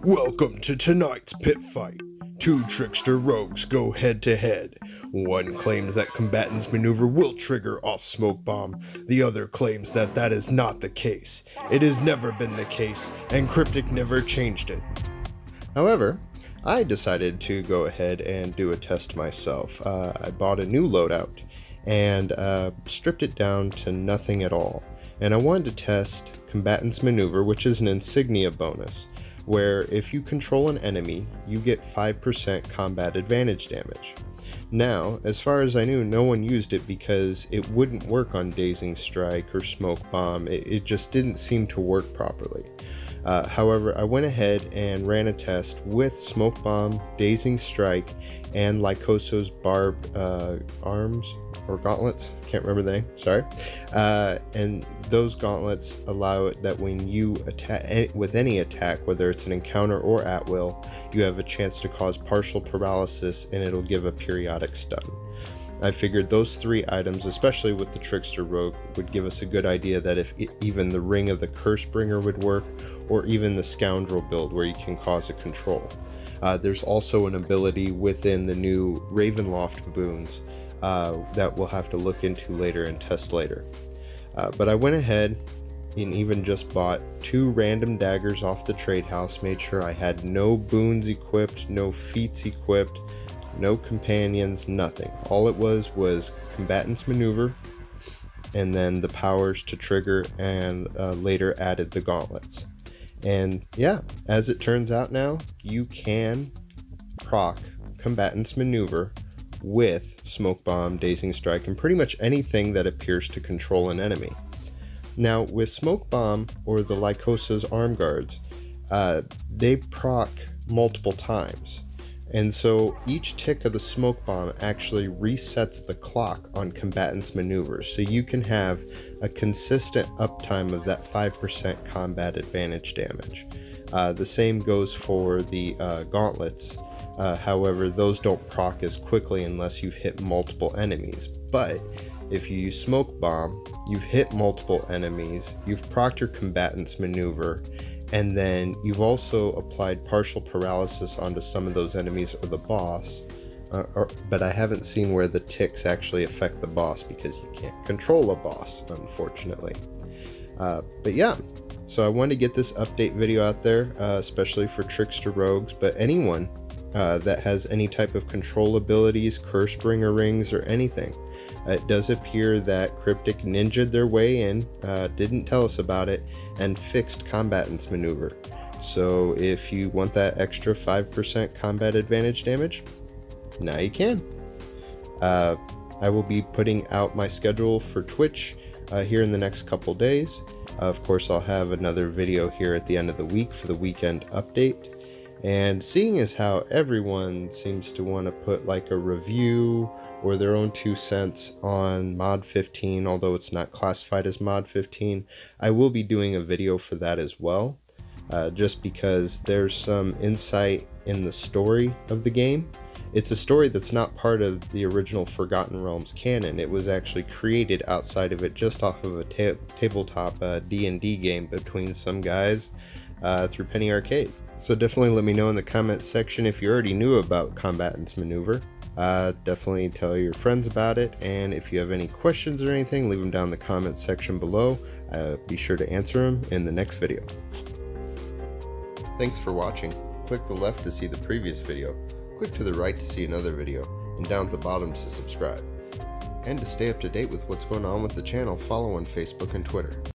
Welcome to tonight's pit fight. Two trickster rogues go head to head. One claims that Combatants maneuver will trigger off smoke bomb. The other claims that that is not the case. It has never been the case, and Cryptic never changed it. However, I decided to go ahead and do a test myself. I bought a new loadout and stripped it down to nothing at all. And I wanted to test Combatants maneuver, which is an insignia bonus, where if you control an enemy, you get 5% combat advantage damage. Now, as far as I knew, no one used it because it wouldn't work on Dazing Strike or Smoke Bomb. It just didn't seem to work properly. However, I went ahead and ran a test with Smoke Bomb, Dazing Strike, and Lycoso's Barbed Arms or Gauntlets. Can't remember the name, sorry. And those gauntlets allow it that when you attack with any attack, whether it's an encounter or at will, you have a chance to cause partial paralysis and it'll give a periodic stun. I figured those three items, especially with the Trickster Rogue, would give us a good idea that if even the Ring of the Cursebringer would work, or even the Scoundrel build where you can cause a control. There's also an ability within the new Ravenloft boons that we'll have to look into later and test later. But I went ahead and even just bought 2 random daggers off the trade house, made sure I had no boons equipped, no feats equipped, no companions, nothing. All it was Combatants maneuver, and then the powers to trigger, and later added the gauntlets. And yeah, as it turns out now, you can proc Combatants maneuver with Smoke Bomb, Dazing Strike, and pretty much anything that appears to control an enemy. Now with Smoke Bomb or the Lycosa's Arm Guards, they proc multiple times. And so each tick of the Smoke Bomb actually resets the clock on Combatants maneuvers, so you can have a consistent uptime of that 5% combat advantage damage. The same goes for the gauntlets. However, those don't proc as quickly unless you've hit multiple enemies. But if you use Smoke Bomb, you've hit multiple enemies, you've procced your Combatants maneuver, and then you've also applied partial paralysis onto some of those enemies or the boss. But I haven't seen where the ticks actually affect the boss because you can't control a boss, unfortunately. But yeah, so I wanted to get this update video out there, especially for Trickster Rogues, but anyone that has any type of control abilities, Cursebringer rings, or anything. It does appear that Cryptic ninja'd their way in, didn't tell us about it, and fixed Combatants maneuver. So if you want that extra 5% combat advantage damage, now you can. I will be putting out my schedule for Twitch here in the next couple days. Of course, I'll have another video here at the end of the week for the weekend update. And seeing as how everyone seems to want to put like a review or their own 2 cents on Mod 15, although it's not classified as Mod 15, I will be doing a video for that as well, just because there's some insight in the story of the game. It's a story that's not part of the original Forgotten Realms canon. It was actually created outside of it, just off of a tabletop D&D game between some guys through Penny Arcade. So definitely let me know in the comments section if you already knew about Combatants maneuver. Definitely tell your friends about it, and if you have any questions or anything, leave them down in the comments section below. Be sure to answer them in the next video. Thanks for watching. Click the left to see the previous video, click to the right to see another video, and down at the bottom to subscribe. And to stay up to date with what's going on with the channel, follow on Facebook and Twitter.